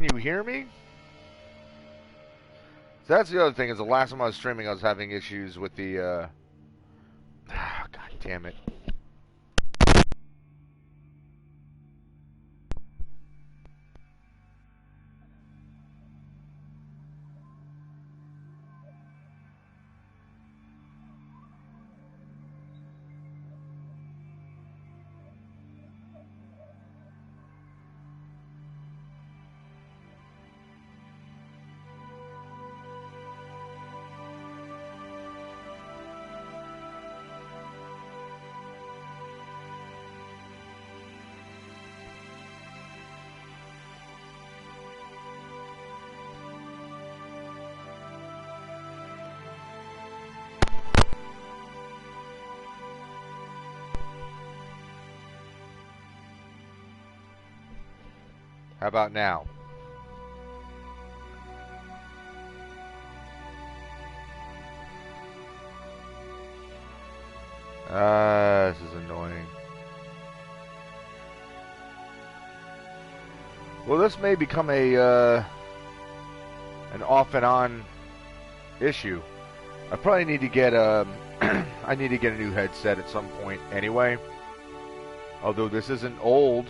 you hear me? So that's the other thing, is the last time I was streaming, I was having issues with the, God damn it. How about now? This is annoying. Well, this may become a an off and on issue. I probably need to get I need to get a new headset at some point anyway. Although this isn't old.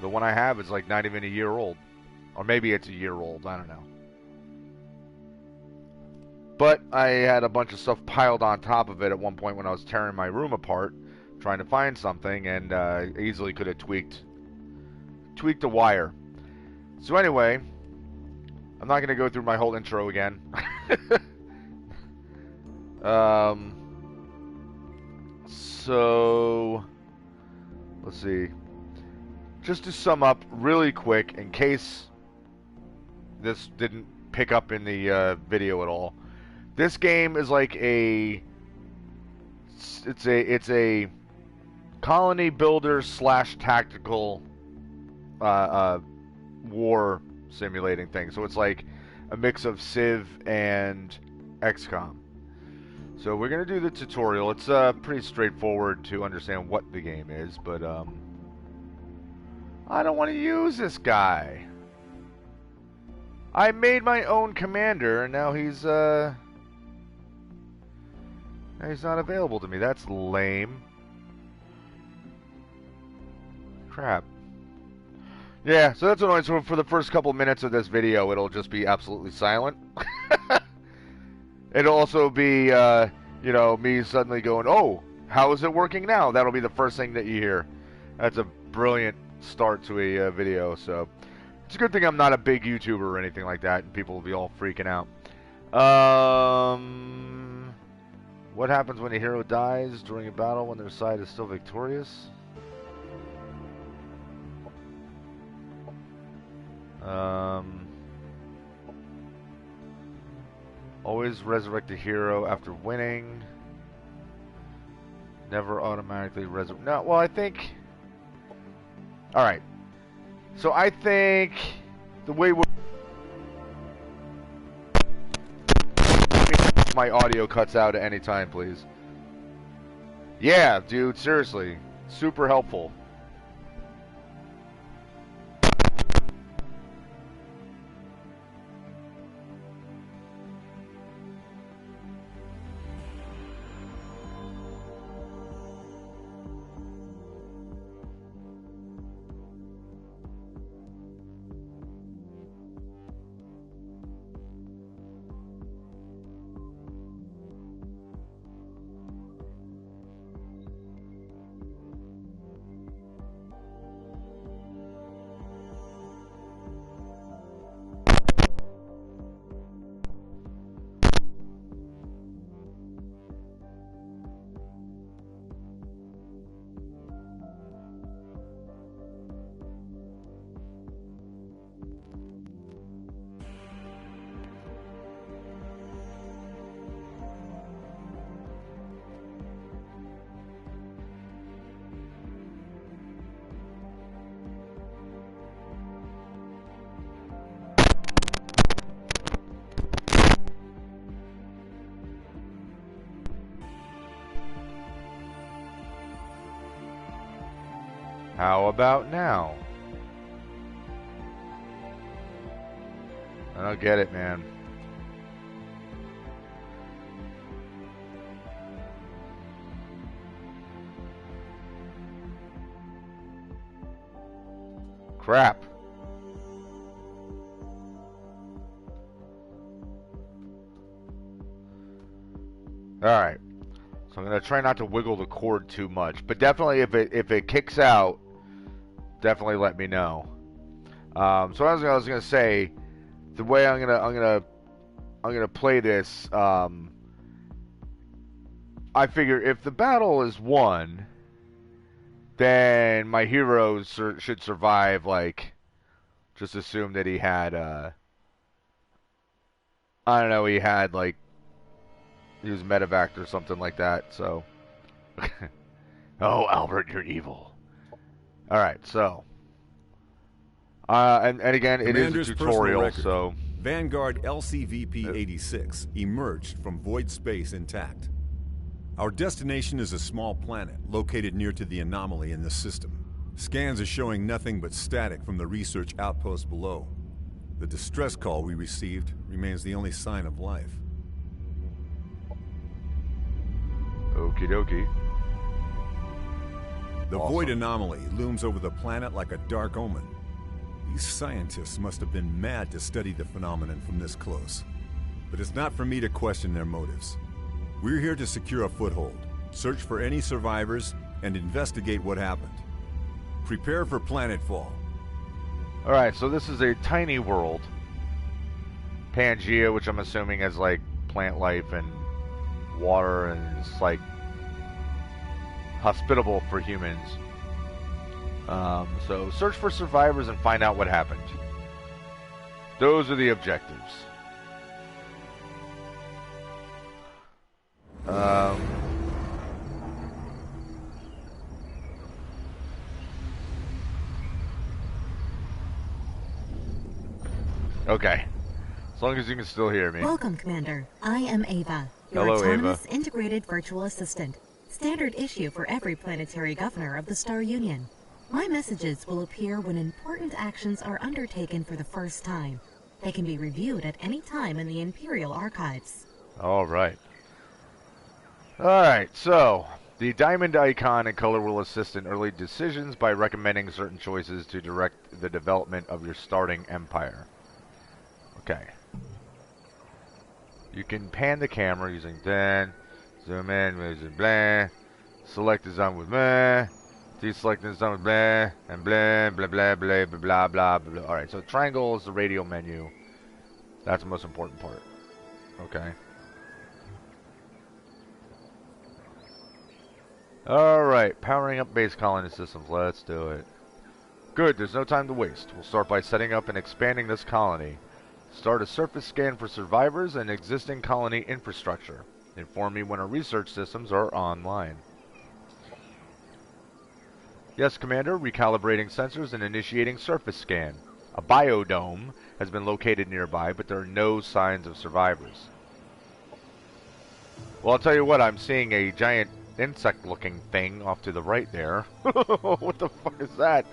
The one I have is like not even a year old. Or maybe it's a year old, I don't know. But I had a bunch of stuff piled on top of it at one point when I was tearing my room apart, trying to find something, and easily could have tweaked the wire. So anyway, I'm not going to go through my whole intro again. So, let's see. Just to sum up really quick, in case this didn't pick up in the video at all, this game is like it's a colony builder / tactical war simulating thing. So it's like a mix of Civ and XCOM. So we're gonna do the tutorial. It's pretty straightforward to understand what the game is, but I don't want to use this guy. I made my own commander, and now he's not available to me. That's lame. Crap. Yeah, so that's annoying. So for the first couple minutes of this video, it'll just be absolutely silent. It'll also be, you know, me suddenly going, "Oh, how is it working now?" That'll be the first thing that you hear. That's a brilliant start to a video, so it's a good thing I'm not a big YouTuber or anything like that, and people will be all freaking out. What happens when a hero dies during a battle when their side is still victorious? Always resurrect a hero after winning. Never automatically resurrect. No, well, I think... Alright. So I think the way we're... My audio cuts out at any time, please. Yeah, dude, seriously. Super helpful. How about now? I don't get it, man. Crap. Alright. So I'm going to try not to wiggle the cord too much. But definitely if it kicks out, definitely let me know. So I was going to say, the way I'm gonna play this, I figure if the battle is won, then my heroes should survive. Like, just assume that he had, I don't know, he was medevac or something like that. So, oh, Albert, you're evil. All right, so, and again, Commander's it is a tutorial, record. so. Vanguard LCVP-86 emerged from void space intact. Our destination is a small planet located near to the anomaly in the system. Scans are showing nothing but static from the research outpost below. The distress call we received remains the only sign of life. Okie dokie. The void anomaly looms over the planet like a dark omen. These scientists must have been mad to study the phenomenon from this close. But it's not for me to question their motives. We're here to secure a foothold, search for any survivors, and investigate what happened. Prepare for Planetfall. Alright, so this is a tiny world. Pangea, which I'm assuming has like plant life and water, and it's like hospitable for humans. So search for survivors and find out what happened. Those are the objectives. Okay. As long as you can still hear me. Welcome, Commander. I am Ava, your Hello, autonomous Ava. integrated virtual assistant. Standard issue for every planetary governor of the Star Union. My messages will appear when important actions are undertaken for the first time. They can be reviewed at any time in the Imperial Archives. Alright. Alright, so the diamond icon and color will assist in early decisions by recommending certain choices to direct the development of your starting empire. Okay. You can pan the camera using then, zoom in using blah, select the zone with blah, deselect the zone with blah, and blah, blah, blah, blah, blah, blah, blah, blah. Alright, so triangle is the radio menu. That's the most important part. Okay. Alright, powering up base colony systems. Let's do it. Good, there's no time to waste. We'll start by setting up and expanding this colony. Start a surface scan for survivors and existing colony infrastructure. Inform me when our research systems are online. Yes, Commander. Recalibrating sensors and initiating surface scan. A biodome has been located nearby, but there are no signs of survivors. Well, I'll tell you what. I'm seeing a giant insect-looking thing off to the right there. What the fuck is that?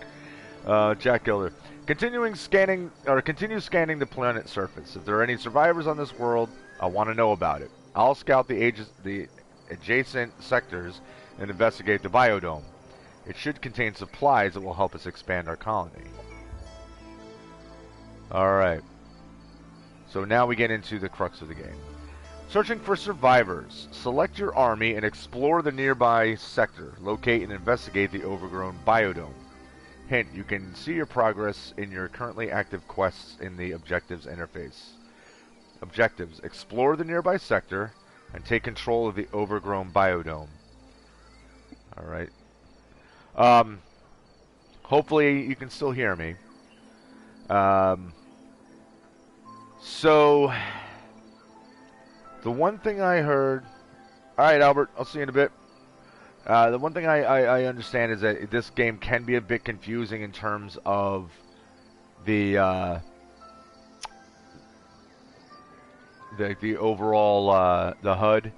Jack Gilder. Continue scanning the planet surface. If there are any survivors on this world, I want to know about it. I'll scout the adjacent sectors and investigate the biodome. It should contain supplies that will help us expand our colony. Alright. So now we get into the crux of the game. Searching for survivors. Select your army and explore the nearby sector. Locate and investigate the overgrown biodome. Hint, you can see your progress in your currently active quests in the Objectives interface. Objectives. Explore the nearby sector and take control of the overgrown biodome. Alright. Hopefully you can still hear me. So, the one thing I heard... Alright, Albert, I'll see you in a bit. The one thing I understand is that this game can be a bit confusing in terms of the overall the HUD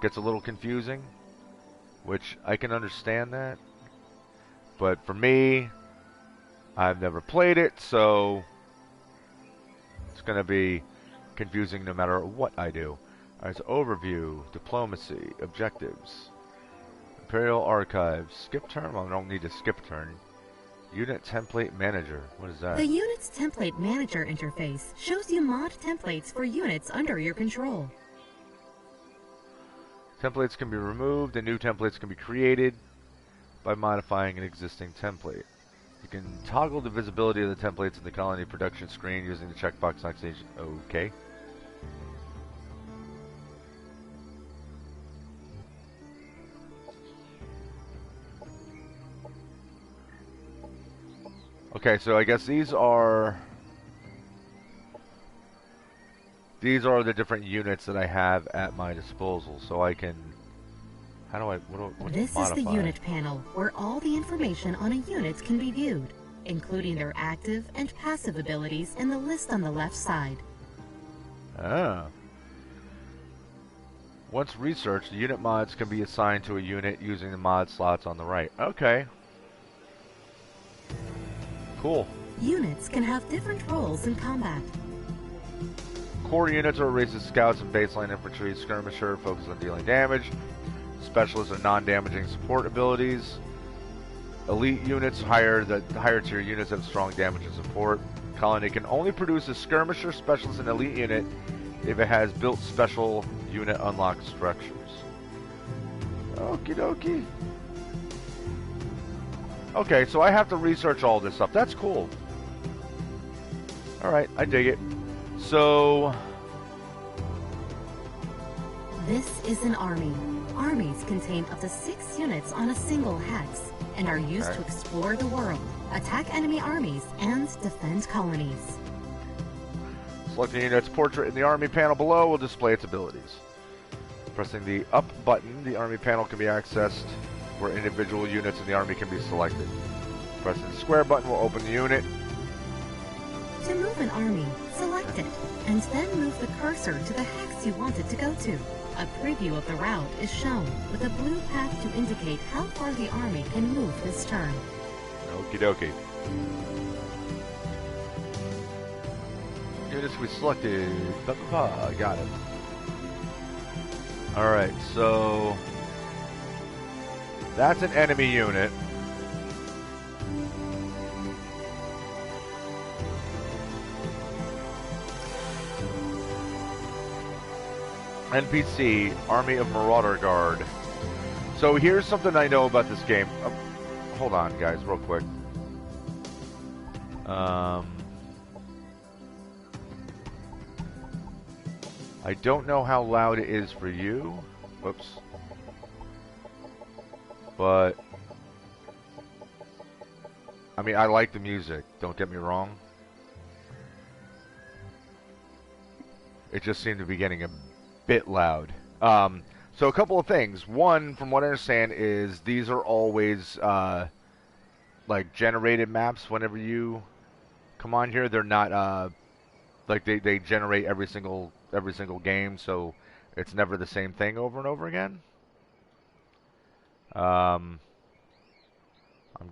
gets a little confusing, which I can understand that. But for me, I've never played it, so It's going to be confusing no matter what I do. Alright, so overview, diplomacy, objectives, Imperial Archives, skip turn? Well, I don't need to skip turn. Unit Template Manager, what is that? The Unit's Template Manager interface shows you mod templates for units under your control. Templates can be removed and new templates can be created by modifying an existing template. You can toggle the visibility of the templates in the colony production screen using the checkbox next to each. Okay. Okay, so I guess these are the different units that I have at my disposal, so I can. How do I? What This is the unit panel, where all the information on a unit can be viewed, including their active and passive abilities in the list on the left side. Ah. Once researched, unit mods can be assigned to a unit using the mod slots on the right. Okay. Cool. Units can have different roles in combat. Core units are raised as scouts and baseline infantry, skirmisher, focus on dealing damage. Specialists are non-damaging support abilities. Elite units, higher tier units have strong damage and support. Colony can only produce a skirmisher, specialist, and elite unit if it has built special unit unlocked structures. Okie dokie. Okay, so I have to research all this stuff. That's cool. Alright, I dig it. So... This is an army. Armies contain up to 6 units on a single hex and are used to explore the world, attack enemy armies, and defend colonies. Selecting a unit's portrait in the army panel below will display its abilities. Pressing the up button, the army panel can be accessed where individual units in the army can be selected. Pressing the square button will open the unit. To move an army, select it, and then move the cursor to the hex you want it to go to. A preview of the route is shown, with a blue path to indicate how far the army can move this turn. Okie dokie. Units we selected. Got it. Alright, so... That's an enemy unit. NPC, Army of Marauder Guard. So here's something I know about this game. Hold on, guys, real quick. I don't know how loud it is for you. Whoops. But I mean, I like the music, don't get me wrong. It just seemed to be getting a bit loud. So a couple of things. One, from what I understand, is these are always like generated maps whenever you come on here. They're not like they generate every single game, so it's never the same thing over and over again. I'm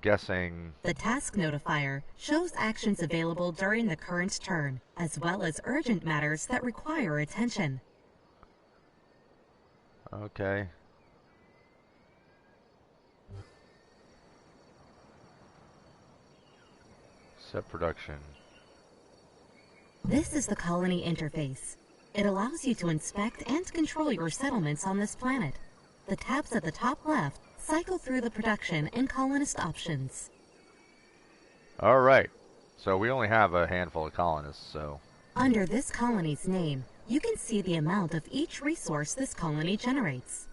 guessing... The task notifier shows actions available during the current turn, as well as urgent matters that require attention. Okay. Set production. This is the colony interface. It allows you to inspect and control your settlements on this planet. The tabs at the top left cycle through the production and colonist options. Alright. So we only have a handful of colonists, so... Under this colony's name, you can see the amount of each resource this colony generates.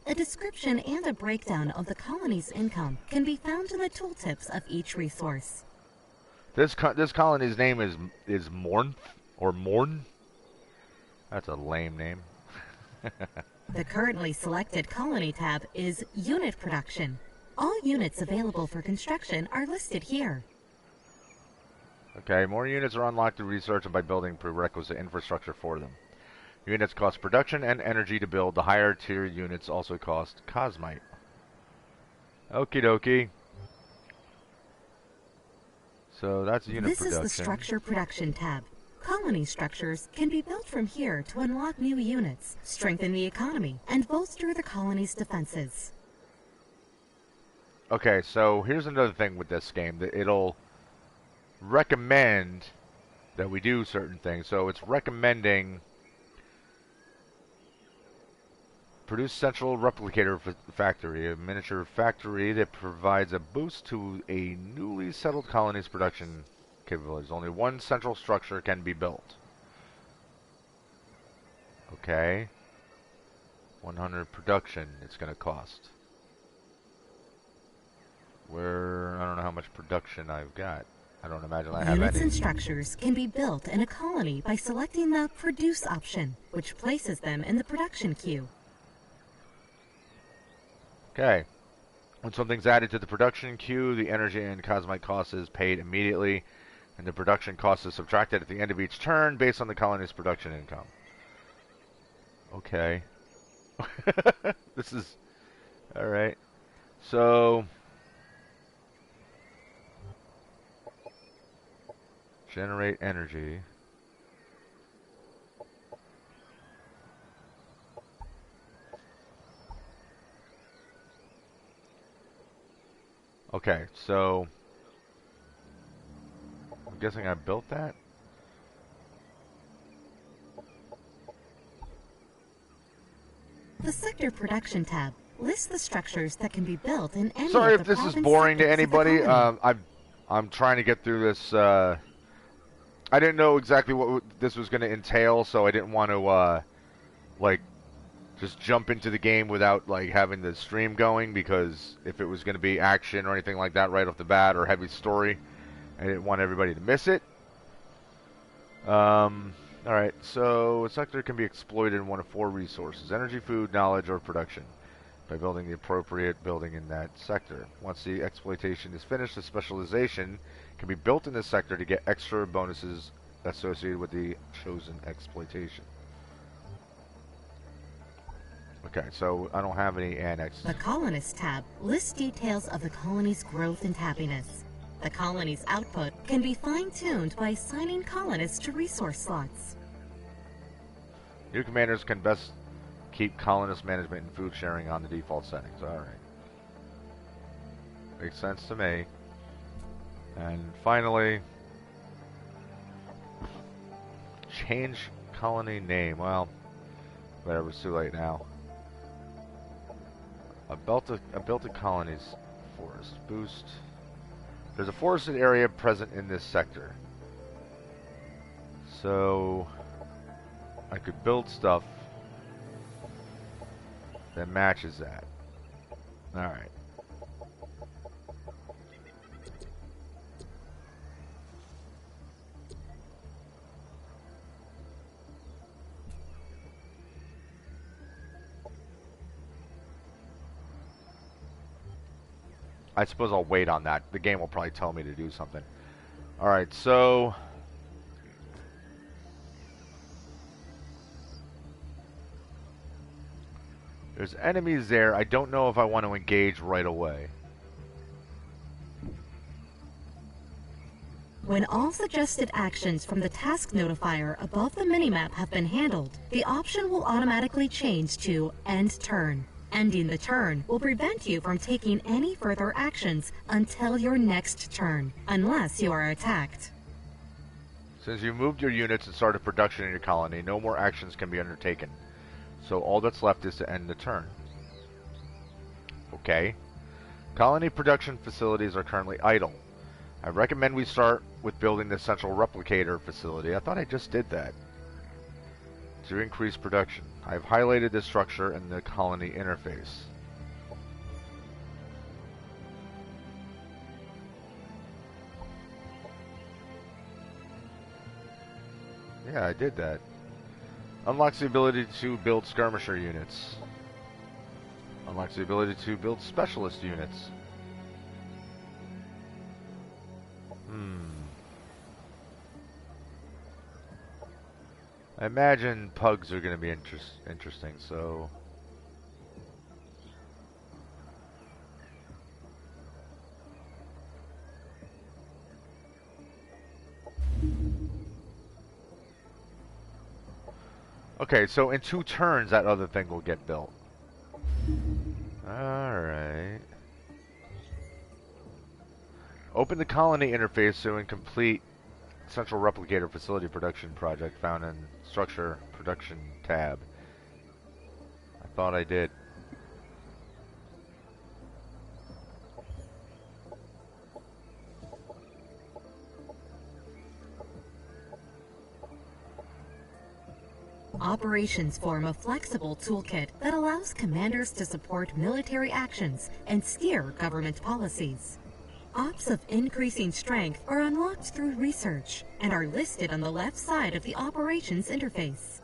A description and a breakdown of the colony's income can be found in the tooltips of each resource. This colony's name is Morn, or Morn? That's a lame name. The currently selected colony tab is Unit Production. All units available for construction are listed here. Okay, more units are unlocked through research and by building prerequisite infrastructure for them. Units cost production and energy to build. The higher tier units also cost cosmite. Okie dokie. So that's unit production. This is the Structure Production tab. Colony structures can be built from here to unlock new units, strengthen the economy, and bolster the colony's defenses. Okay, so here's another thing with this game, that it'll recommend that we do certain things. So it's recommending produce central replicator factory, a miniature factory that provides a boost to a newly settled colony's production capabilities. Only one central structure can be built. Okay. 100 production it's going to cost. I don't know how much production I've got. I don't imagine I have Units any. and structures can be built in a colony by selecting the Produce option, which places them in the production queue. Okay. When something's added to the production queue, the energy and cosmic cost is paid immediately, and the production cost is subtracted at the end of each turn based on the colony's production income. Okay. This is... Alright. So... Generate energy. Okay, so... I'm guessing I built that? The Sector Production tab lists the structures that can be built in any Sorry of if the this is province boring to sectors of the anybody. colony. I'm trying to get through this. I didn't know exactly what this was going to entail, so I didn't want to like just jump into the game without like having the stream going, because if it was going to be action or anything like that right off the bat, or heavy story, I didn't want everybody to miss it. Alright, so a sector can be exploited in one of four resources: energy, food, knowledge, or production, by building the appropriate building in that sector. Once the exploitation is finished, a specialization can be built in this sector to get extra bonuses associated with the chosen exploitation. Okay, so I don't have any annexed. The Colonist tab lists details of the colony's growth and happiness. The colony's output can be fine-tuned by assigning colonists to resource slots. New commanders can best keep colonist management and food sharing on the default settings. Alright. Makes sense to me. And finally, change colony name. Well, whatever, it's too late now. A built a colony's forest. Boost. There's a forested area present in this sector. So I could build stuff that matches that. Alright. I suppose I'll wait on that. The game will probably tell me to do something. Alright, so... there's enemies there. I don't know if I want to engage right away. When all suggested actions from the task notifier above the minimap have been handled, the option will automatically change to End Turn. Ending the turn will prevent you from taking any further actions until your next turn, unless you are attacked. Since you moved your units and started production in your colony, no more actions can be undertaken. So all that's left is to end the turn. Okay. Colony production facilities are currently idle. I recommend we start with building the central replicator facility. I thought I just did that. To increase production. I've highlighted this structure in the colony interface. Yeah, I did that. Unlocks the ability to build skirmisher units. Unlocks the ability to build specialist units. I imagine pugs are going to be interesting, so... Okay, so in 2 turns, that other thing will get built. Alright. Open the colony interface to and complete Central Replicator Facility Production Project found in Structure Production tab. I thought I did. Operations form a flexible toolkit that allows commanders to support military actions and steer government policies. Ops of increasing strength are unlocked through research and are listed on the left side of the operations interface.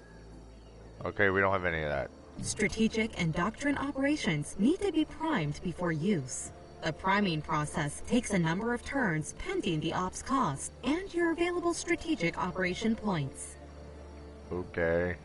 Okay, we don't have any of that. Strategic and doctrine operations need to be primed before use. The priming process takes a number of turns pending the ops cost and your available strategic operation points. Okay.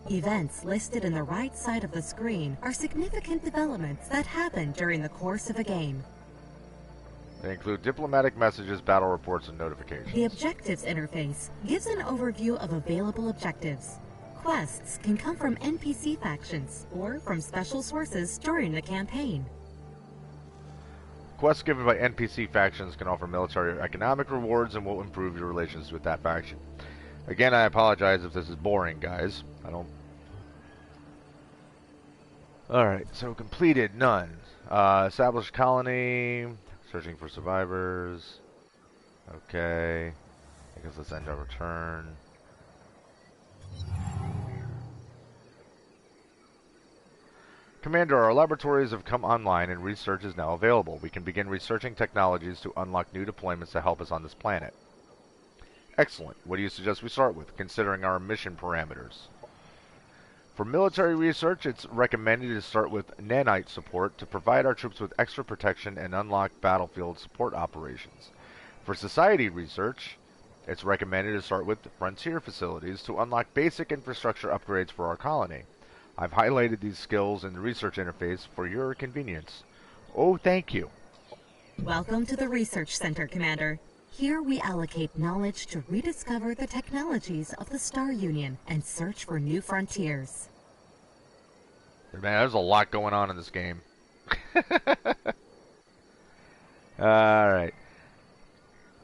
Events listed in the right side of the screen are significant developments that happen during the course of a game. They include diplomatic messages, battle reports, and notifications. The Objectives interface gives an overview of available objectives. Quests can come from NPC factions or from special sources during the campaign. Quests given by NPC factions can offer military or economic rewards and will improve your relations with that faction. Again, I apologize if this is boring, guys. I don't... Alright, so completed, none. Established colony, searching for survivors. Okay. I guess let's end our return. Commander, our laboratories have come online and research is now available. We can begin researching technologies to unlock new deployments to help us on this planet. Excellent. What do you suggest we start with, considering our mission parameters? For military research, it's recommended to start with nanite support to provide our troops with extra protection and unlock battlefield support operations. For society research, it's recommended to start with frontier facilities to unlock basic infrastructure upgrades for our colony. I've highlighted these skills in the research interface for your convenience. Oh, thank you. Welcome to the Research Center, Commander. Here we allocate knowledge to rediscover the technologies of the Star Union and search for new frontiers. Man, there's a lot going on in this game. Alright.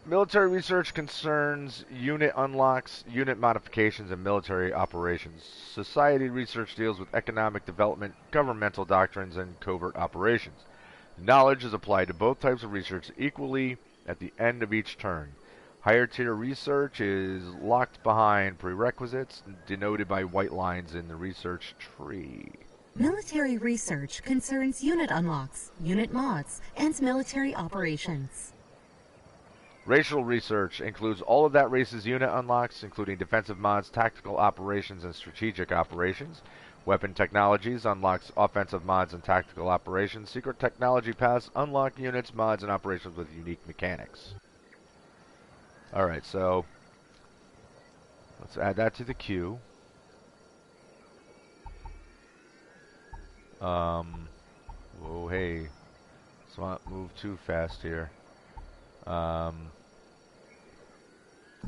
Military research concerns unit unlocks, unit modifications, and military operations. Society research deals with economic development, governmental doctrines, and covert operations. Knowledge is applied to both types of research equally at the end of each turn. Higher tier research is locked behind prerequisites, denoted by white lines in the research tree. Military research concerns unit unlocks, unit mods, and military operations. Racial research includes all of that race's unit unlocks, including defensive mods, tactical operations, and strategic operations. Weapon technologies unlocks offensive mods and tactical operations. Secret technology paths unlock units, mods, and operations with unique mechanics. Alright, so let's add that to the queue. Whoa, hey. Let's not move too fast here.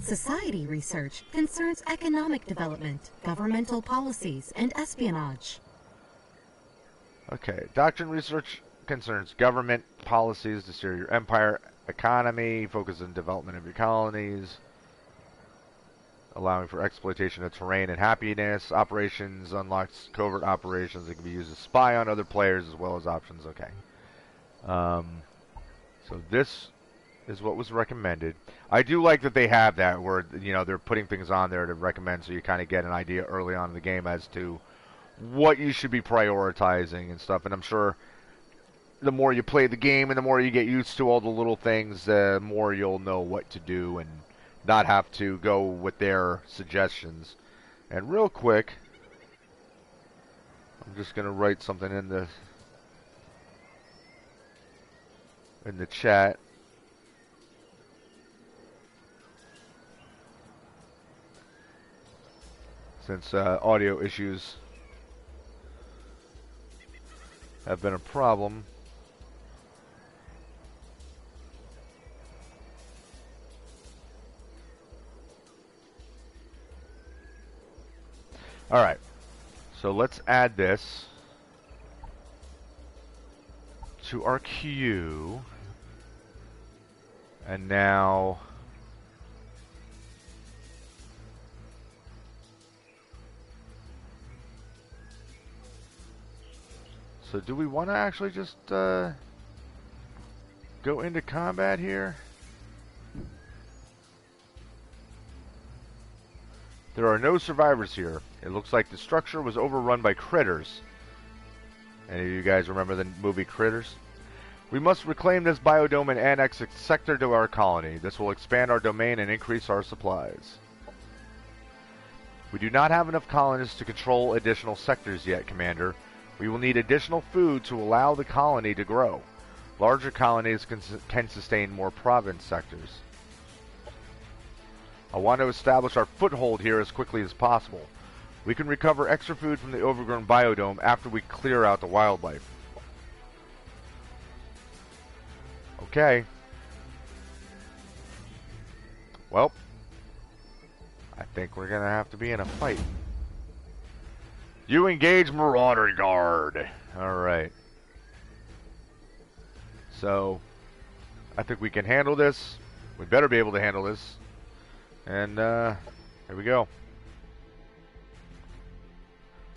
Society research concerns economic development, governmental policies, and espionage. Okay, doctrine research concerns government policies to steer your empire, economy, focus on development of your colonies, allowing for exploitation of terrain and happiness. Operations unlocks covert operations that can be used to spy on other players as well as options. Okay. So this is what was recommended. I do like that they have that where, you know, they're putting things on there to recommend so you kind of get an idea early on in the game as to what you should be prioritizing and stuff. And I'm sure the more you play the game and the more you get used to all the little things, the more you'll know what to do and not have to go with their suggestions. And real quick, I'm just going to write something in the chat. Since audio issues have been a problem. Alright, so let's add this to our queue. And now so do we want to actually just go into combat here? There are no survivors here. It looks like the structure was overrun by critters. Any of you guys remember the movie Critters? We must reclaim this biodome and annex a sector to our colony. This will expand our domain and increase our supplies. We do not have enough colonists to control additional sectors yet, Commander. We will need additional food to allow the colony to grow. Larger colonies can sustain more province sectors. I want to establish our foothold here as quickly as possible. We can recover extra food from the overgrown biodome after we clear out the wildlife. Okay. Well, I think we're gonna have to be in a fight. You engage Marauder Guard. Alright. So, I think we can handle this. We better be able to handle this. And, here we go.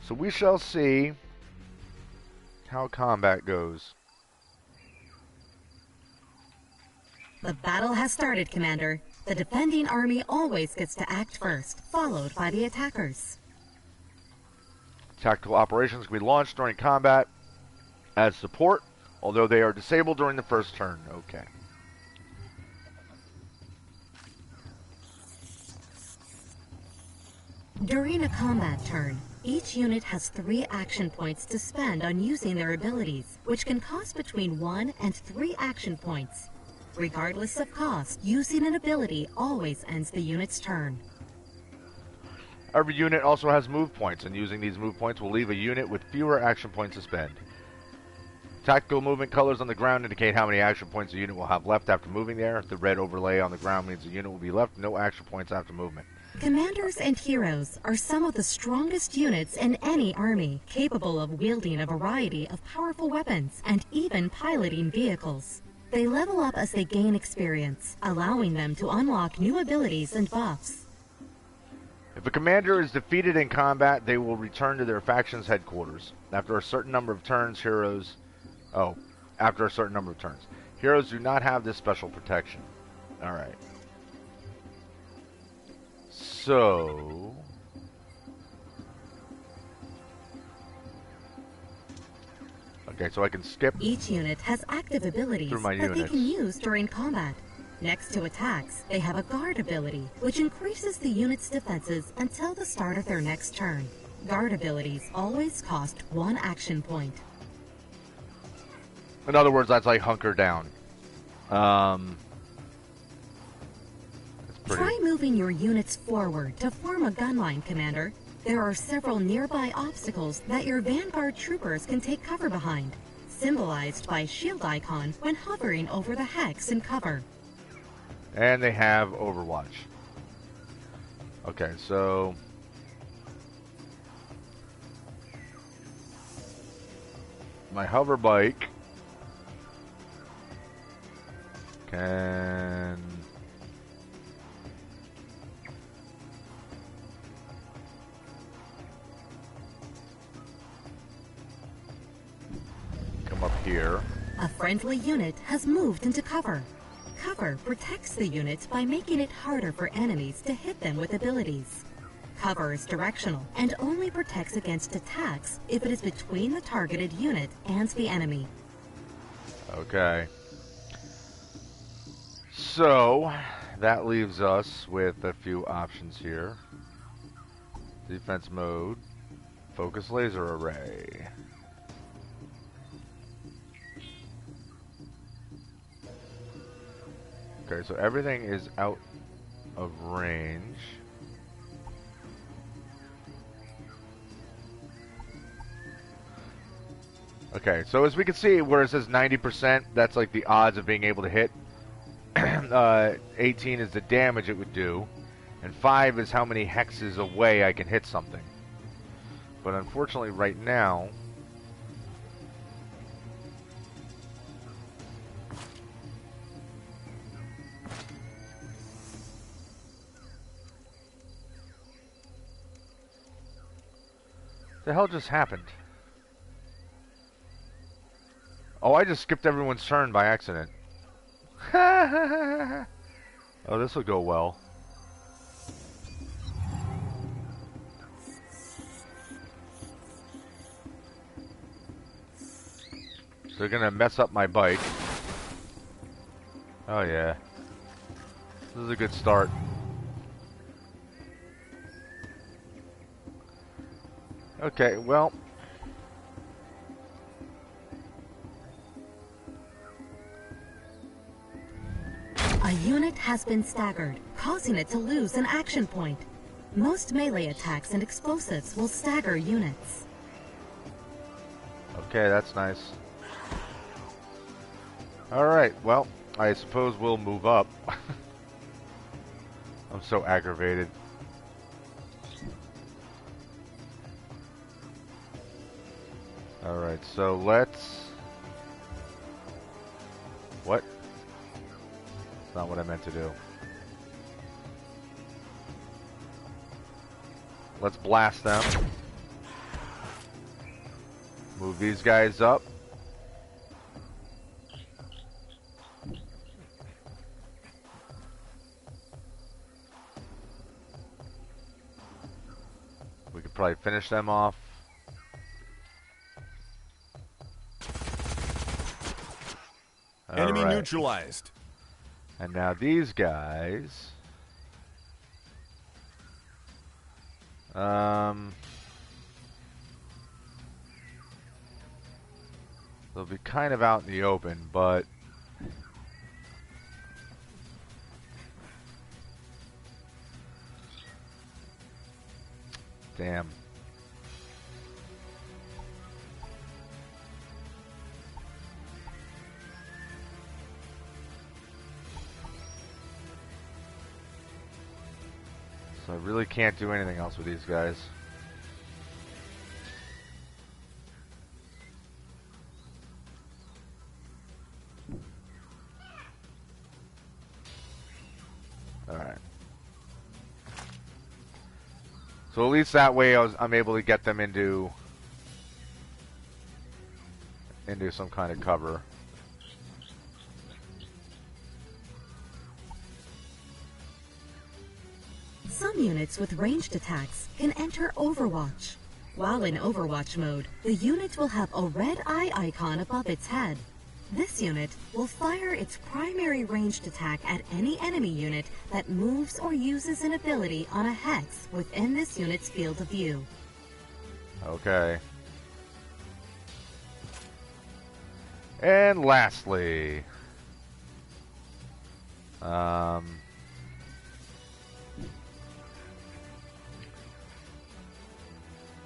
So we shall see how combat goes. The battle has started, Commander. The defending army always gets to act first, followed by the attackers. Tactical operations can be launched during combat as support, although they are disabled during the first turn. Okay. During a combat turn, each unit has 3 action points to spend on using their abilities, which can cost between 1 and 3 action points. Regardless of cost, using an ability always ends the unit's turn. Every unit also has move points, and using these move points will leave a unit with fewer action points to spend. Tactical movement colors on the ground indicate how many action points a unit will have left after moving there. The red overlay on the ground means the unit will be left with no action points after movement. Commanders and heroes are some of the strongest units in any army, capable of wielding a variety of powerful weapons and even piloting vehicles. They level up as they gain experience, allowing them to unlock new abilities and buffs. If a commander is defeated in combat, they will return to their faction's headquarters. After a certain number of turns, heroes do not have this special protection. Alright. So... okay, so I can skip. Each unit has active abilities that they can use during combat. Next to attacks, they have a guard ability, which increases the unit's defenses until the start of their next turn. Guard abilities always cost 1 action point. In other words, that's like hunker down. Try moving your units forward to form a gunline, Commander. There are several nearby obstacles that your Vanguard troopers can take cover behind, symbolized by a shield icon when hovering over the hex in cover. And they have Overwatch. Okay, so... my hover bike can... come up here. A friendly unit has moved into cover. Cover protects the unit by making it harder for enemies to hit them with abilities. Cover is directional and only protects against attacks if it is between the targeted unit and the enemy. Okay. So, that leaves us with a few options here. Defense mode. Focus laser array. Okay, so everything is out of range. Okay, so as we can see, where it says 90%, that's like the odds of being able to hit. 18 is the damage it would do, and 5 is how many hexes away I can hit something. But unfortunately, right now, the hell just happened? Oh, I just skipped everyone's turn by accident. Oh, this will go well. So they're gonna mess up my bike. Oh yeah. This is a good start. Okay, well. A unit has been staggered, causing it to lose an action point. Most melee attacks and explosives will stagger units. Okay, that's nice. Alright, well, I suppose we'll move up. I'm so aggravated. Alright, so let's... What? That's not what I meant to do. Let's blast them. Move these guys up. We could probably finish them off. Enemy neutralized. And now these guys. They'll be kind of out in the open, but damn. So I really can't do anything else with these guys. Alright. So at least that way I'm able to get them into some kind of cover. Some units with ranged attacks can enter Overwatch. While in Overwatch mode, the unit will have a red eye icon above its head. This unit will fire its primary ranged attack at any enemy unit that moves or uses an ability on a hex within this unit's field of view. Okay. And lastly,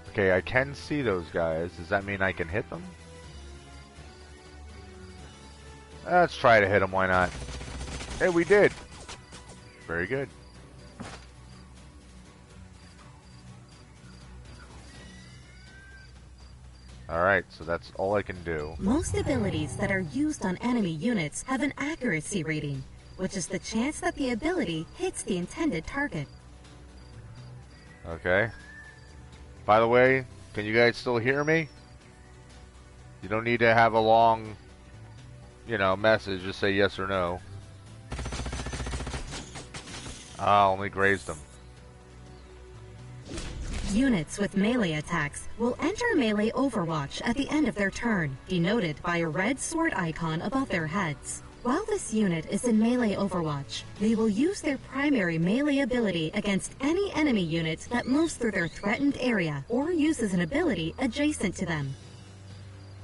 okay, I can see those guys. Does that mean I can hit them? Let's try to hit them, why not? Hey, we did! Very good. Alright, so that's all I can do. Most abilities that are used on enemy units have an accuracy rating, which is the chance that the ability hits the intended target. Okay. By the way, can you guys still hear me? You don't need to have a long, message. Just say yes or no. Ah, only grazed them. Units with melee attacks will enter melee Overwatch at the end of their turn, denoted by a red sword icon above their heads. While this unit is in melee Overwatch, they will use their primary melee ability against any enemy unit that moves through their threatened area or uses an ability adjacent to them.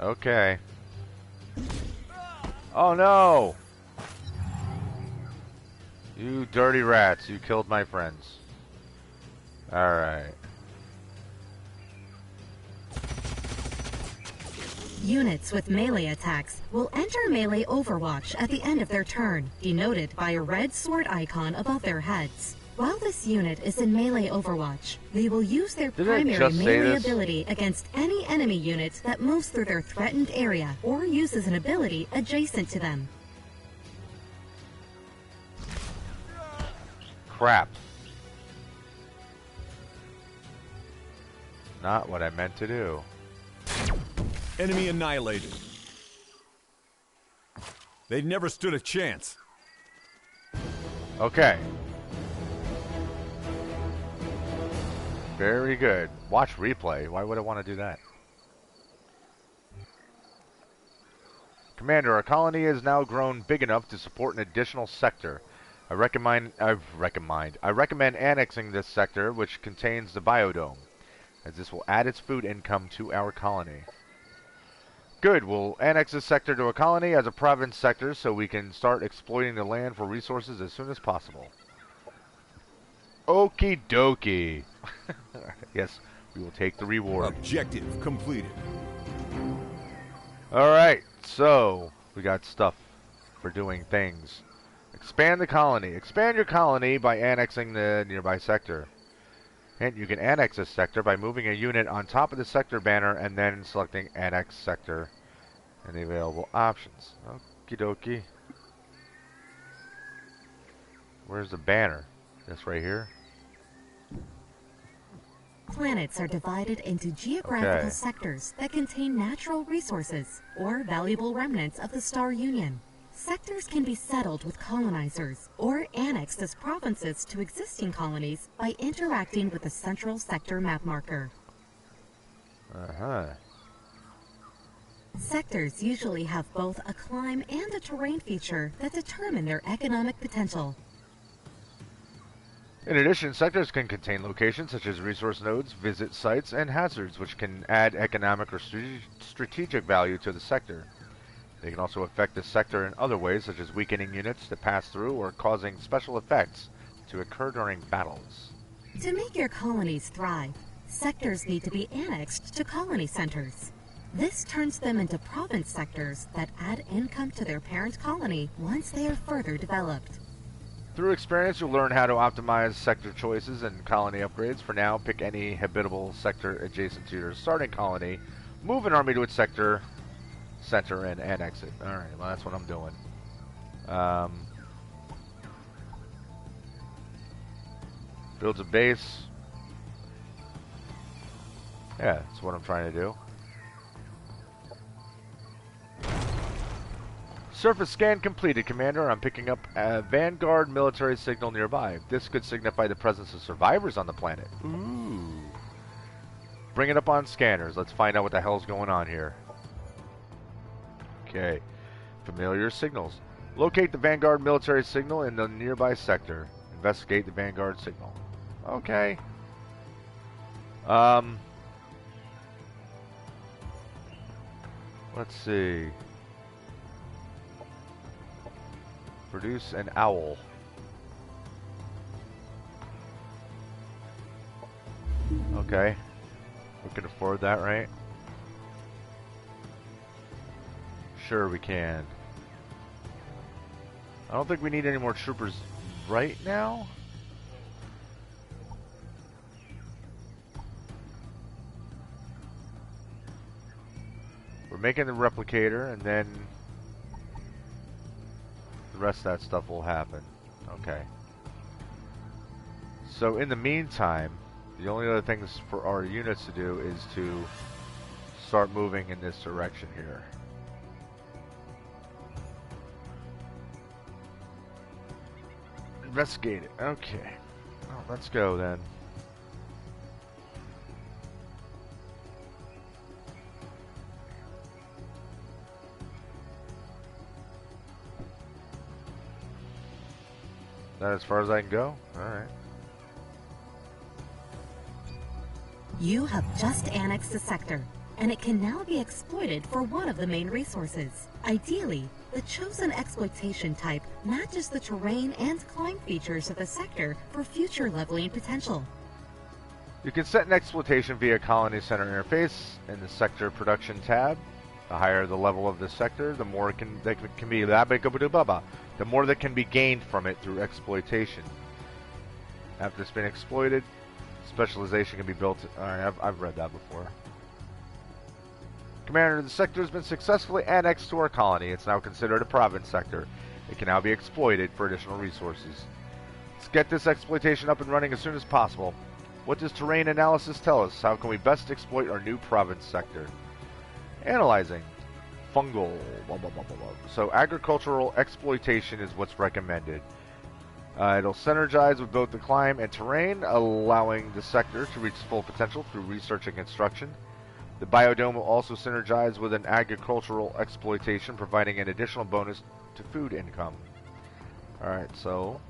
Okay. Oh no! You dirty rats, you killed my friends. Alright. Units with melee attacks will enter melee Overwatch at the end of their turn, denoted by a red sword icon above their heads. While this unit is in melee Overwatch, they will use their primary melee ability against any enemy unit that moves through their threatened area or uses an ability adjacent to them. Crap. Not what I meant to do. Enemy annihilated. They never stood a chance. Okay. Very good. Watch replay. Why would I want to do that? Commander, our colony has now grown big enough to support an additional sector. I recommend annexing this sector, which contains the biodome, as this will add its food income to our colony. Good, we'll annex this sector to a colony as a province sector so we can start exploiting the land for resources as soon as possible. Okie dokie. Yes, we will take the reward. Objective completed. Alright, so we got stuff for doing things. Expand the colony. Expand your colony by annexing the nearby sector. And you can annex this sector by moving a unit on top of the sector banner and then selecting Annex Sector and the available options. Okie dokie. Where's the banner? This right here? Planets are divided into geographical sectors that contain natural resources or valuable remnants of the Star Union. Sectors can be settled with colonizers or annexed as provinces to existing colonies by interacting with the central sector map marker. Sectors usually have both a climb and a terrain feature that determine their economic potential. In addition, sectors can contain locations such as resource nodes, visit sites, and hazards, which can add economic or strategic value to the sector. They can also affect the sector in other ways, such as weakening units that pass through or causing special effects to occur during battles. To make your colonies thrive, sectors need to be annexed to colony centers. This turns them into province sectors that add income to their parent colony once they are further developed. Through experience, you'll learn how to optimize sector choices and colony upgrades. For now, pick any habitable sector adjacent to your starting colony, move an army to its sector, center, and annex it. Alright, well that's what I'm doing. Builds a base. Yeah, that's what I'm trying to do. Surface scan completed, Commander. I'm picking up a Vanguard military signal nearby. This could signify the presence of survivors on the planet. Ooh. Bring it up on scanners. Let's find out what the hell's going on here. Okay. Familiar signals. Locate the Vanguard military signal in the nearby sector. Investigate the Vanguard signal. Okay. Let's see. Produce an owl. Okay. We can afford that, right? Sure we can. I don't think we need any more troopers right now. We're making the replicator, and then the rest of that stuff will happen. Okay. So in the meantime, the only other things for our units to do is to start moving in this direction here. Investigate it. Okay. Well, let's go then. That as far as I can go? Alright. You have just annexed a sector, and it can now be exploited for one of the main resources. Ideally, the chosen exploitation type matches the terrain and climb features of the sector for future leveling potential. You can set an exploitation via Colony Center interface in the Sector Production tab. The higher the level of the sector, the more that can be the more that can be gained from it through exploitation. After it's been exploited, specialization can be built. Alright, I've read that before. Commander, the sector has been successfully annexed to our colony. It's now considered a province sector. It can now be exploited for additional resources. Let's get this exploitation up and running as soon as possible. What does terrain analysis tell us? How can we best exploit our new province sector? Analyzing. Fungal. Blah, blah, blah, blah, blah. So agricultural exploitation is what's recommended. It'll synergize with both the climate and terrain, allowing the sector to reach full potential through research and construction. The biodome will also synergize with an agricultural exploitation, providing an additional bonus to food income. Alright, so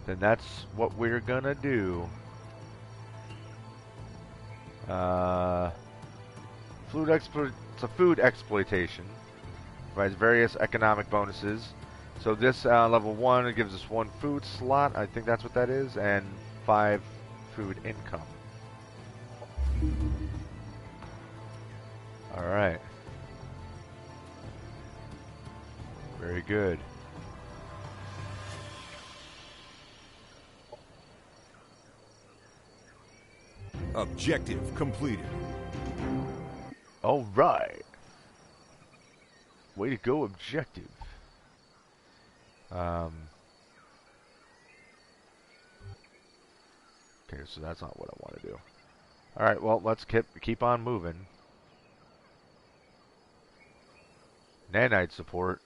then that's what we're gonna do. It's a food exploitation. Provides various economic bonuses. So this level 1, it gives us 1 food slot. I think that's what that is. And 5 food income. Alright. Very good. Objective completed. Alright. Way to go, objective. Okay, so that's not what I want to do. Alright, well, let's keep on moving. Nanite support.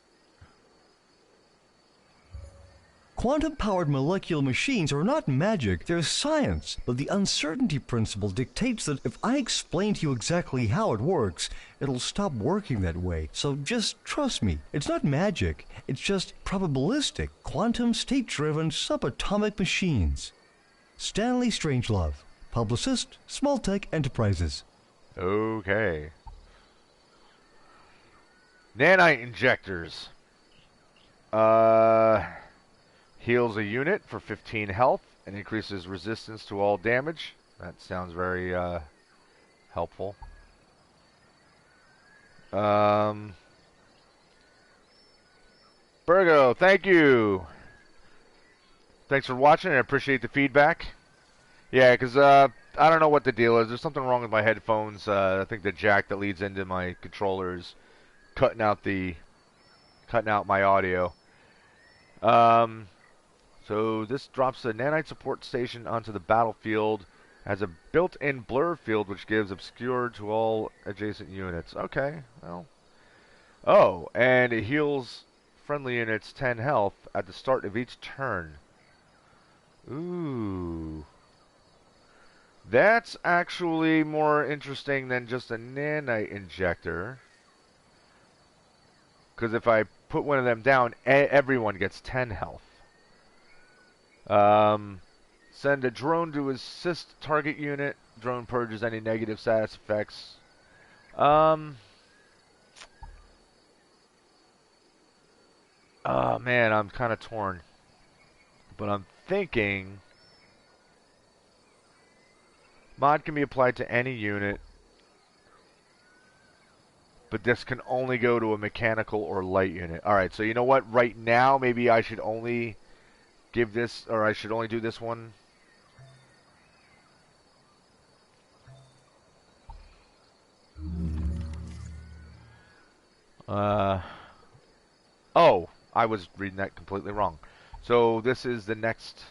Quantum-powered molecular machines are not magic, they're science. But the uncertainty principle dictates that if I explain to you exactly how it works, it'll stop working that way. So just trust me. It's not magic, it's just probabilistic, quantum state-driven subatomic machines. Stanley Strangelove, publicist, Smalltech Enterprises. Okay. Nanite injectors. Heals a unit for 15 health and increases resistance to all damage. That sounds very helpful. Virgo, thank you. Thanks for watching. I appreciate the feedback. Yeah, because I don't know what the deal is. There's something wrong with my headphones. I think the jack that leads into my controller is cutting out my audio. So this drops the nanite support station onto the battlefield. Has a built-in blur field which gives obscure to all adjacent units. Okay, well. Oh, and it heals friendly units 10 health at the start of each turn. Ooh. That's actually more interesting than just a nanite injector. Because if I put one of them down, everyone gets 10 health. Send a drone to assist target unit. Drone purges any negative status effects. Oh man, I'm kind of torn. But I'm thinking mod can be applied to any unit, but this can only go to a mechanical or light unit. Alright, so you know what? Right now, maybe I should only give this, or I should only do this one. Oh, I was reading that completely wrong. So this is the next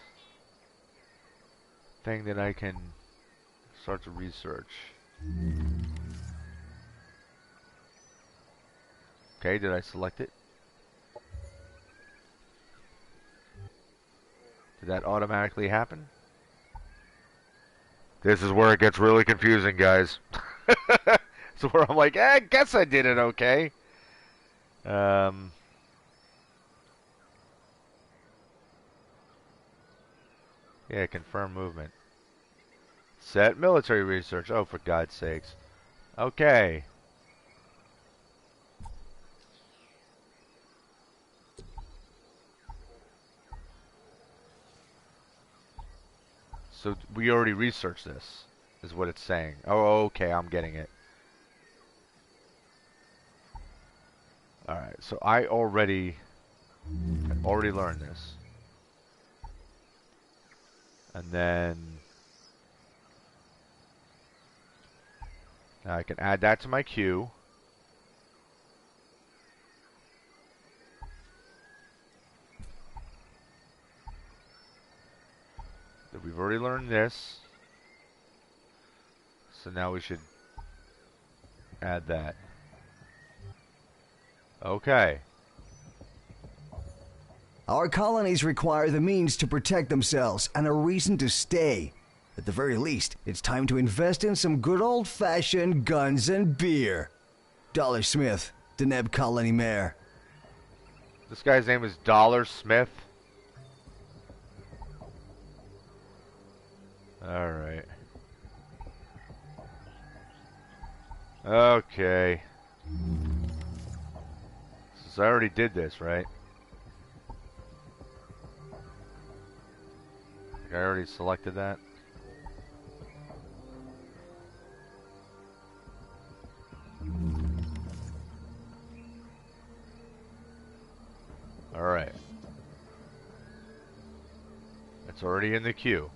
thing that I can start to research. Okay, did I select it? Did that automatically happen? This is where it gets really confusing, guys. So where I'm like, I guess I did it okay. Yeah, confirm movement. Set military research. Oh, for God's sakes. Okay. So we already researched this, is what it's saying. Oh, okay, I'm getting it. So I already learned this. And then now I can add that to my queue. That we've already learned this. So now we should add that. Okay. Our colonies require the means to protect themselves and a reason to stay. At the very least, it's time to invest in some good old-fashioned guns and beer. Dollar Smith, Deneb Colony Mayor. This guy's name is Dollar Smith. Alright. Okay. So I already did this, right? I already selected that. Alright. It's already in the queue.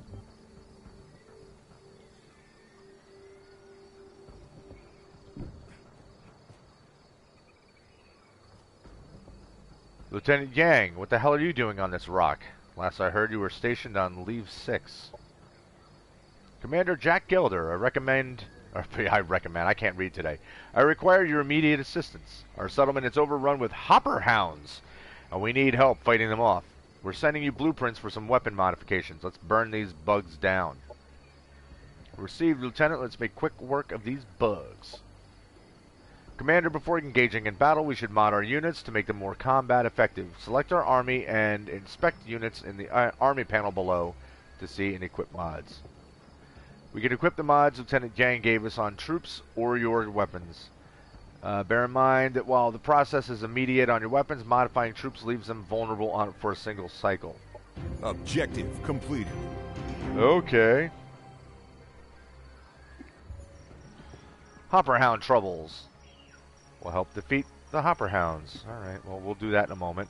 Lieutenant Yang, what the hell are you doing on this rock? Last I heard, you were stationed on Leave 6. Commander Jack Gilder, I can't read today. I require your immediate assistance. Our settlement is overrun with hopper hounds, and we need help fighting them off. We're sending you blueprints for some weapon modifications. Let's burn these bugs down. Received, Lieutenant. Let's make quick work of these bugs. Commander, before engaging in battle, we should mod our units to make them more combat effective. Select our army and inspect units in the army panel below to see and equip mods. We can equip the mods Lieutenant Yang gave us on troops or your weapons. Bear in mind that while the process is immediate on your weapons, modifying troops leaves them vulnerable for a single cycle. Objective completed. Okay. Hopper Hound troubles. Will help defeat the Hopper Hounds. Alright, well, we'll do that in a moment.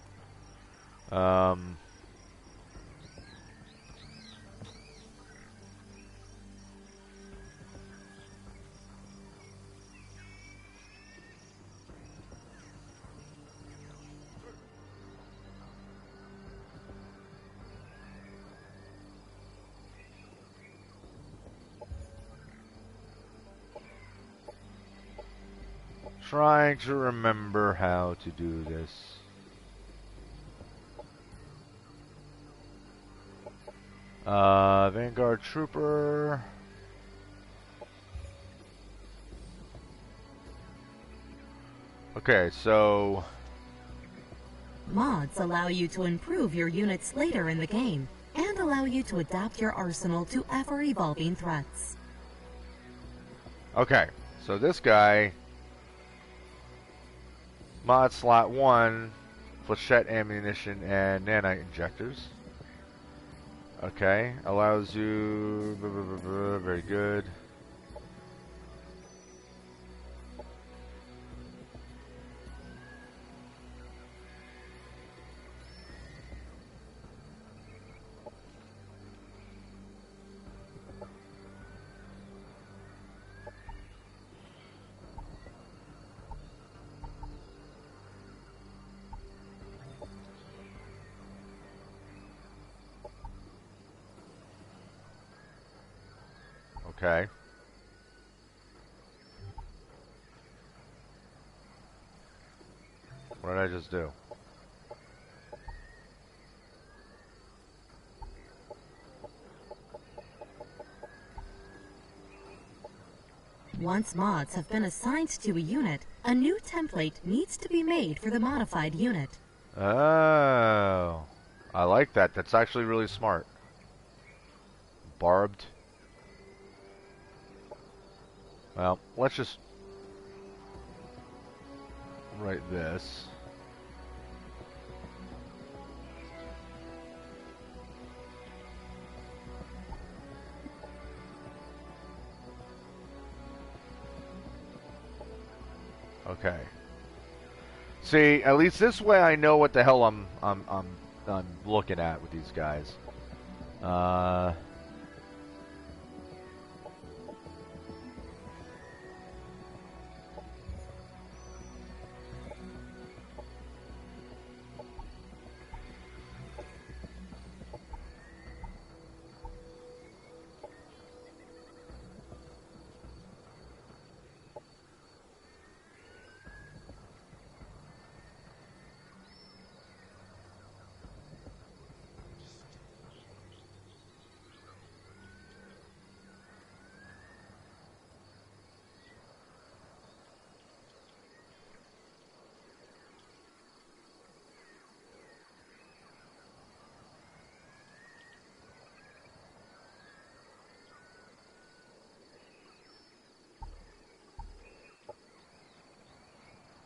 Trying to remember how to do this. Vanguard Trooper. Okay, so Mods allow you to improve your units later in the game and allow you to adapt your arsenal to ever-evolving threats. okay, so this guy, mod slot 1, flechette ammunition and nanite injectors. Okay, allows you, very good. Okay. What did I just do? Once mods have been assigned to a unit, a new template needs to be made for the modified unit. Oh, I like that. That's actually really smart. Barbed. Well, let's just write this. Okay. See, at least this way I know what the hell I'm looking at with these guys.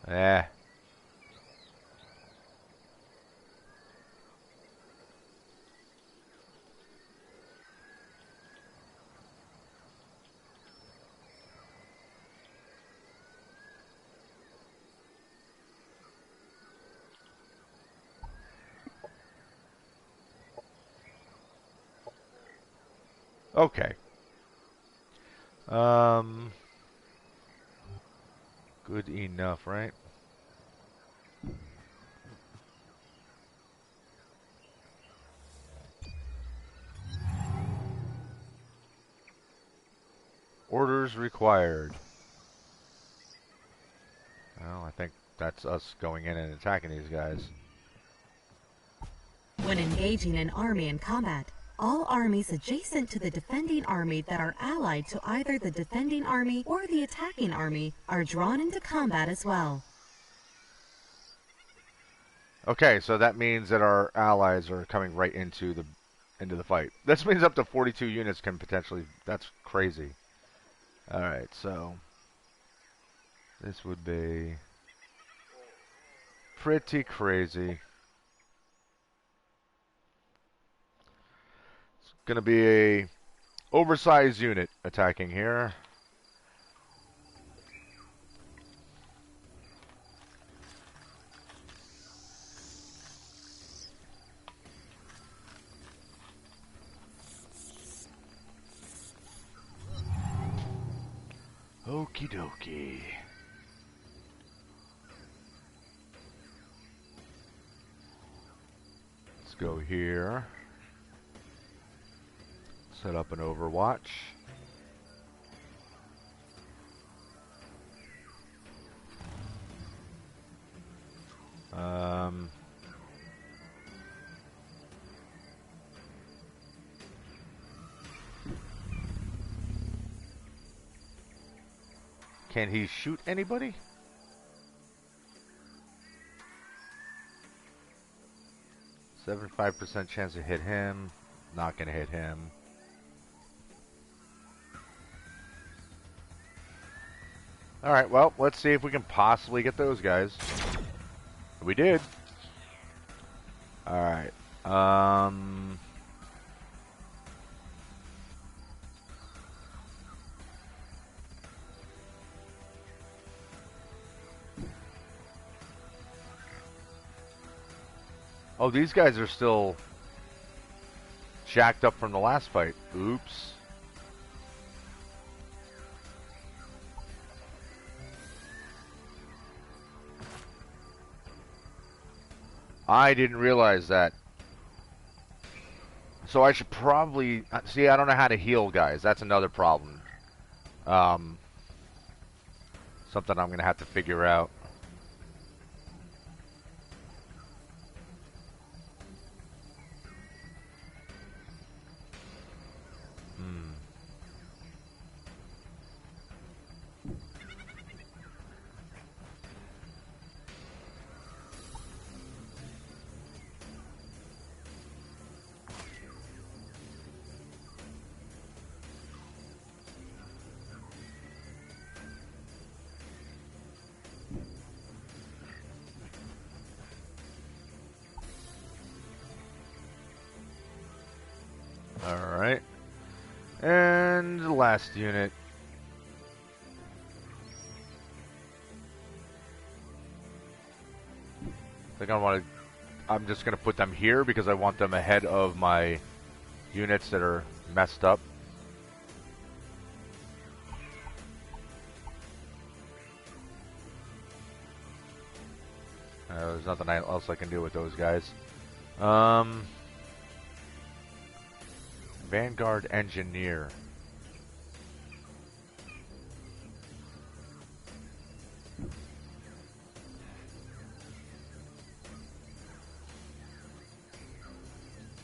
Eh. Okay. Good enough, right? Orders required. Well, I think that's us going in and attacking these guys. When engaging an army in combat, all armies adjacent to the defending army that are allied to either the defending army or the attacking army are drawn into combat as well. Okay, so that means that our allies are coming right into the fight. This means up to 42 units can potentially. That's crazy. All right, so this would be pretty crazy. It's gonna be a oversized unit attacking here. Okie dokie. Let's go here. Set up an Overwatch. Can he shoot anybody? %75% chance to hit him. Not gonna hit him. Alright, well, let's see if we can possibly get those guys. We did. Alright. Oh, these guys are still jacked up from the last fight. Oops. I didn't realize that. So I should probably... See, I don't know how to heal guys. That's another problem. Something I'm going to have to figure out. Alright. And the last unit. think I'm just gonna put them here because I want them ahead of my units that are messed up. There's nothing else I can do with those guys. Vanguard Engineer.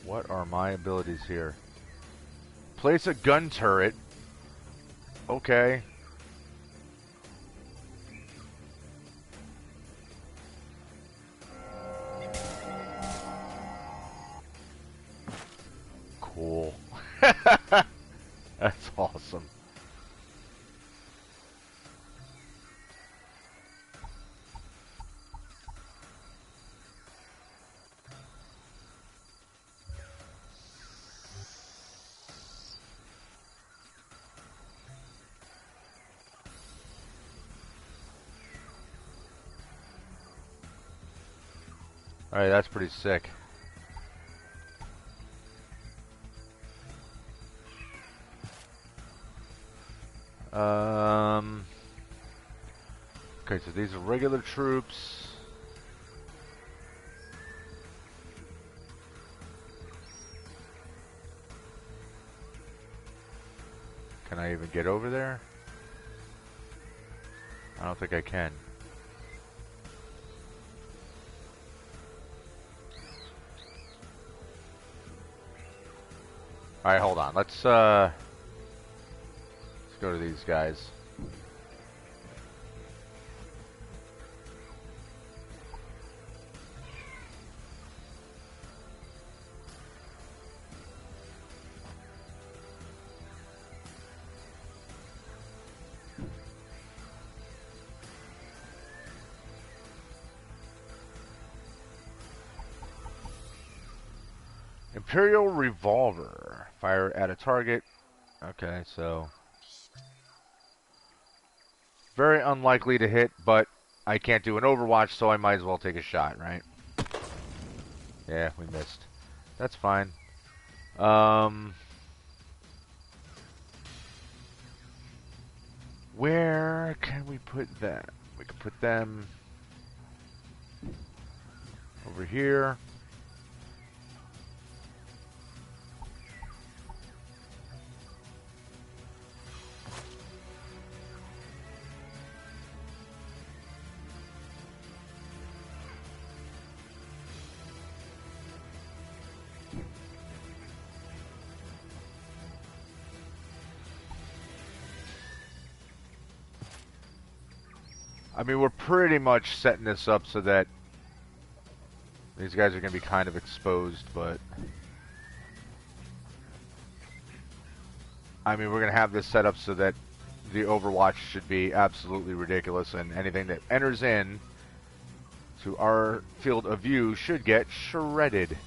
What are my abilities here? Place a gun turret. Okay. Cool. That's awesome. Alright, that's pretty sick. Okay, so these are regular troops. Can I even get over there? I don't think I can. Alright, hold on. Let's go to these guys. Imperial Revolver. Fire at a target. Okay, so very unlikely to hit, but I can't do an Overwatch, so I might as well take a shot, right? Yeah, we missed. That's fine. Where can we put that? We can put them over here. I mean, we're pretty much setting this up so that these guys are going to be kind of exposed, but I mean, we're going to have this set up so that the Overwatch should be absolutely ridiculous, and anything that enters in to our field of view should get shredded.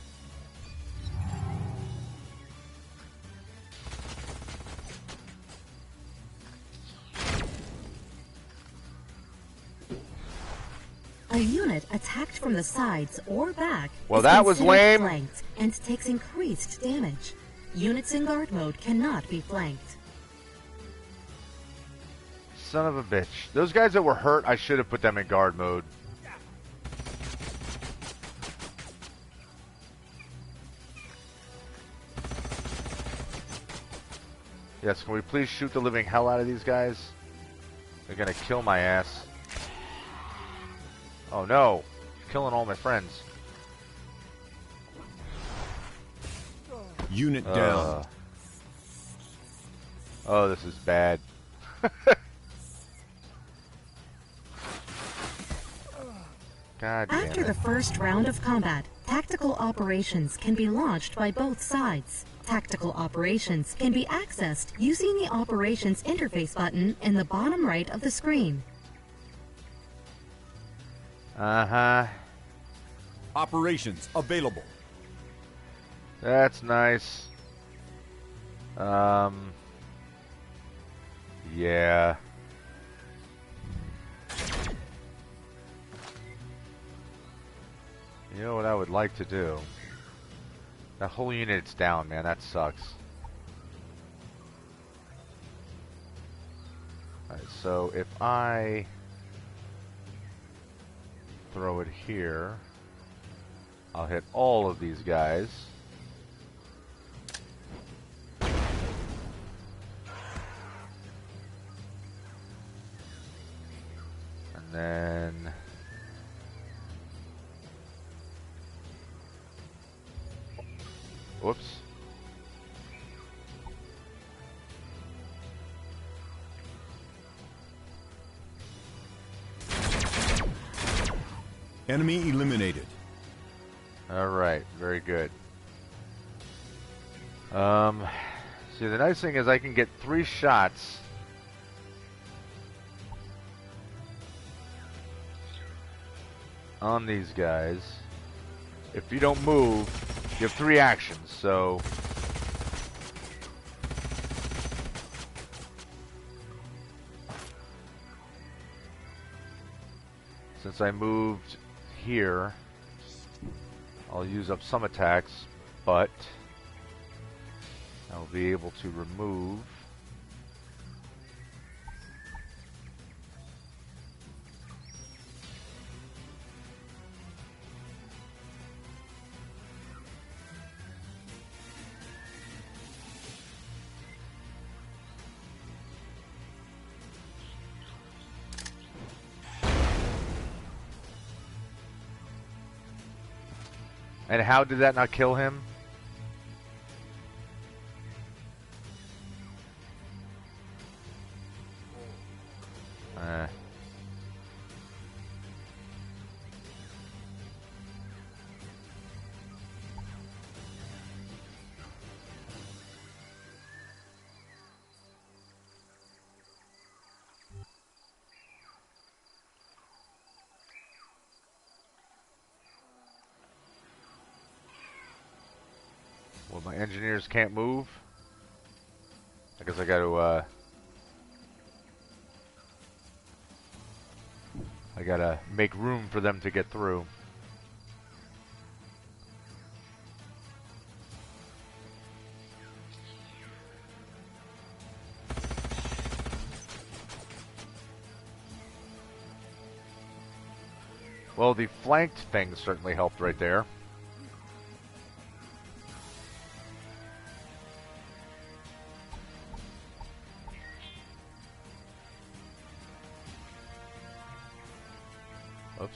A unit attacked from the sides or back Well, is that was considered lame. flanked and takes increased damage. Units in guard mode cannot be flanked. Son of a bitch. Those guys that were hurt, I should have put them in guard mode. Yes, can we please shoot the living hell out of these guys? They're gonna kill my ass. Oh no! Killing all my friends. Unit down. Oh, this is bad. God damn After it. the first round of combat, tactical operations can be launched by both sides. Tactical operations can be accessed using the Operations Interface button in the bottom right of the screen. Uh-huh. Operations available. That's nice. Yeah. You know what I would like to do? That whole unit's down, man. That sucks. Alright, so if I throw it here, I'll hit all of these guys. And then whoops. Enemy eliminated. Alright, very good. See, the nice thing is I can get 3 shots on these guys. If you don't move, you have 3 actions, so since I moved here, I'll use up some attacks, but I'll be able to remove And how did that not kill him? Well, my engineers can't move. I guess I gotta make room for them to get through. Well, the flanked thing certainly helped right there. Oops.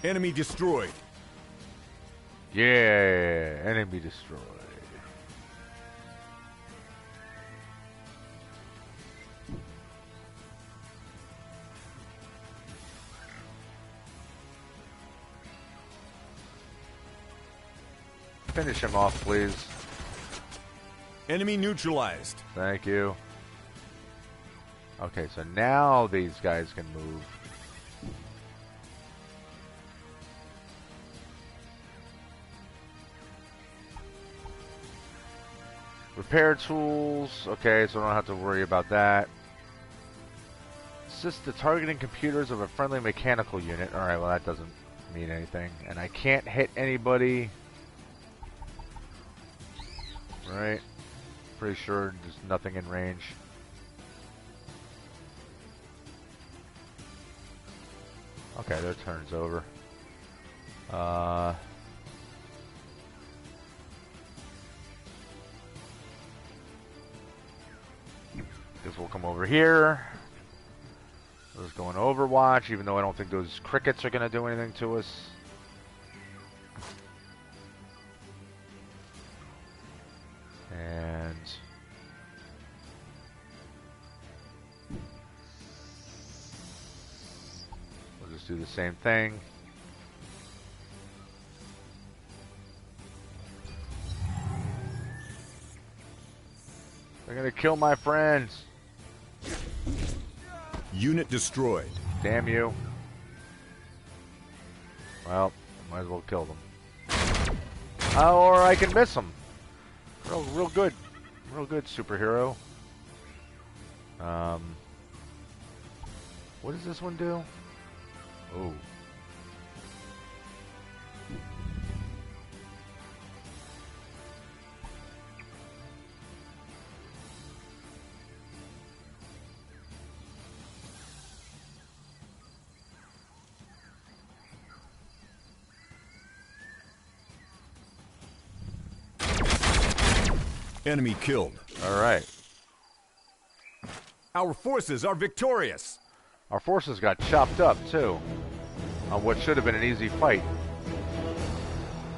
Enemy destroyed. Yeah, enemy destroyed. Finish him off, please. Enemy neutralized. Thank you. Okay, so now these guys can move. Repair tools. Okay, so I don't have to worry about that. Assist the targeting computers of a friendly mechanical unit. Alright, well that doesn't mean anything. And I can't hit anybody. Right? Pretty sure there's nothing in range. Okay, their turn's over. Guess we'll come over here. Let's go in Overwatch, even though I don't think those crickets are going to do anything to us. And we'll just do the same thing. They're going to kill my friends. Unit destroyed. Damn you. Well, might as well kill them. Or I can miss them. Real good. Real good, superhero. What does this one do? Oh. Enemy killed. All right. Our forces are victorious. Our forces got chopped up, too, on what should have been an easy fight.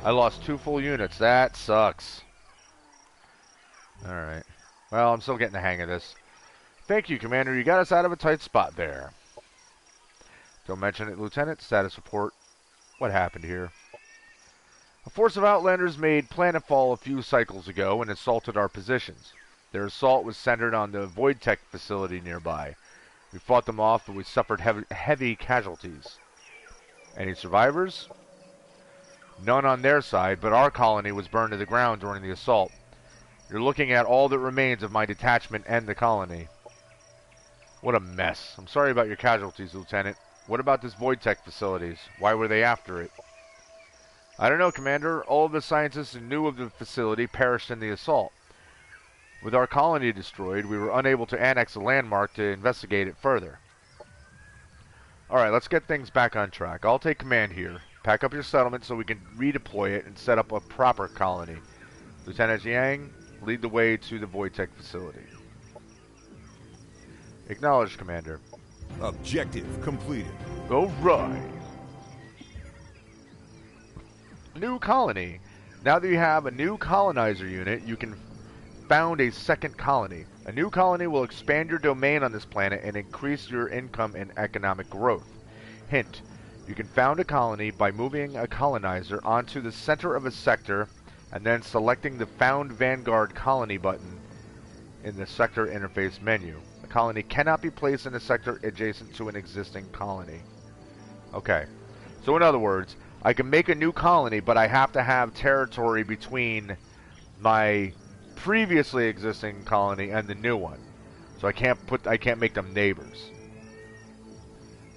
I lost 2 full units. That sucks. Alright. Well, I'm still getting the hang of this. Thank you, Commander. You got us out of a tight spot there. Don't mention it, Lieutenant. Status report. What happened here? A force of Outlanders made Planetfall a few cycles ago and assaulted our positions. Their assault was centered on the Void Tech facility nearby. We fought them off, but we suffered heavy casualties. Any survivors? None on their side, but our colony was burned to the ground during the assault. You're looking at all that remains of my detachment and the colony. What a mess. I'm sorry about your casualties, Lieutenant. What about this Void Tech facilities? Why were they after it? I don't know, Commander. All of the scientists who knew of the facility perished in the assault. With our colony destroyed, we were unable to annex a landmark to investigate it further. Alright, let's get things back on track. I'll take command here. Pack up your settlement so we can redeploy it and set up a proper colony. Lieutenant Yang, lead the way to the Void Tech facility. Acknowledged, Commander. Objective completed. Alright. New colony. Now that you have a new colonizer unit, you can found a second colony. A new colony will expand your domain on this planet and increase your income and economic growth. Hint, you can found a colony by moving a colonizer onto the center of a sector and then selecting the Found Vanguard Colony button in the sector interface menu. A colony cannot be placed in a sector adjacent to an existing colony. Okay, so in other words, I can make a new colony, but I have to have territory between my previously existing colony and the new one. So I can't make them neighbors.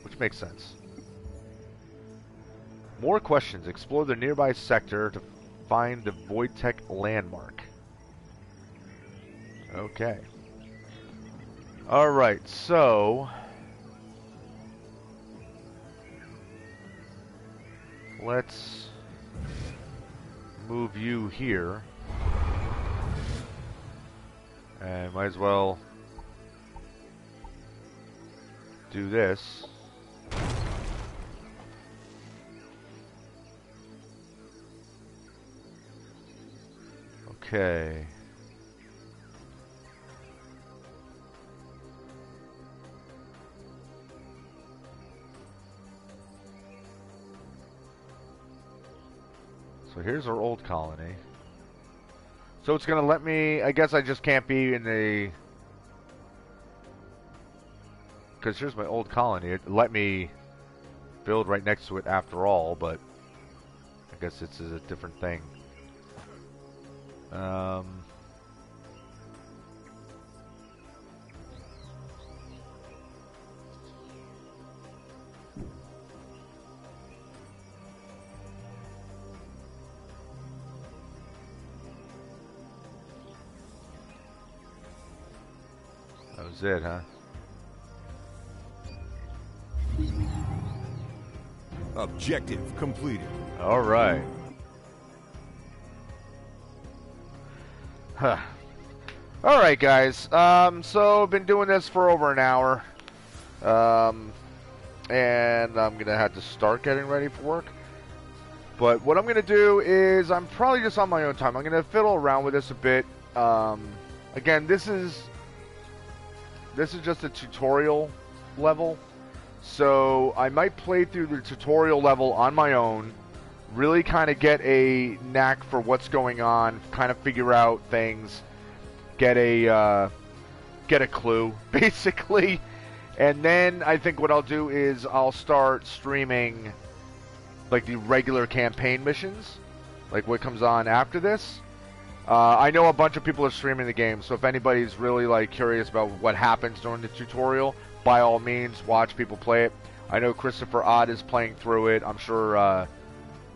Which makes sense. More questions. Explore the nearby sector to find the Void Tech landmark. Okay. Alright, so let's move you here. And might as well do this. Okay. So here's our old colony. So it's going to let me, I guess I just can't be in the, because here's my old colony. It let me build right next to it after all, but I guess it's a different thing. That was it, huh? Objective completed. All right. Huh. All right, guys. So I've been doing this for over an hour, and I'm gonna have to start getting ready for work. But what I'm gonna do is I'm probably just on my own time. I'm gonna fiddle around with this a bit. Again, this is just a tutorial level, so I might play through the tutorial level on my own, really kind of get a knack for what's going on, kind of figure out things, get a clue, basically. And then I think what I'll do is I'll start streaming like the regular campaign missions, like what comes on after this. I know a bunch of people are streaming the game, so if anybody's really like curious about what happens during the tutorial, by all means, watch people play it. I know Christopher Odd is playing through it. I'm sure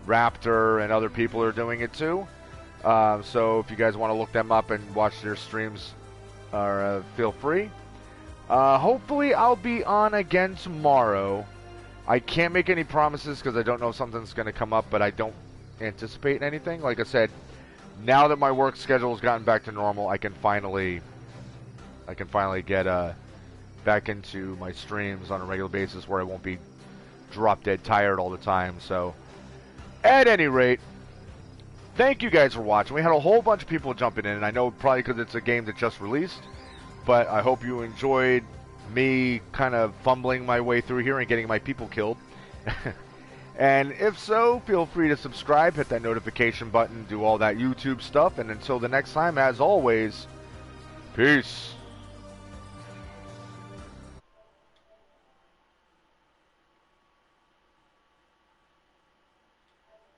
Raptor and other people are doing it too. So if you guys want to look them up and watch their streams, feel free. Hopefully I'll be on again tomorrow. I can't make any promises because I don't know if something's going to come up, but I don't anticipate anything. Like I said, now that my work schedule has gotten back to normal, I can finally get back into my streams on a regular basis where I won't be drop dead tired all the time. So at any rate, thank you guys for watching. We had a whole bunch of people jumping in, and I know probably because it's a game that just released, but I hope you enjoyed me kind of fumbling my way through here and getting my people killed. And if so, feel free to subscribe, hit that notification button, do all that YouTube stuff, and until the next time, as always, peace.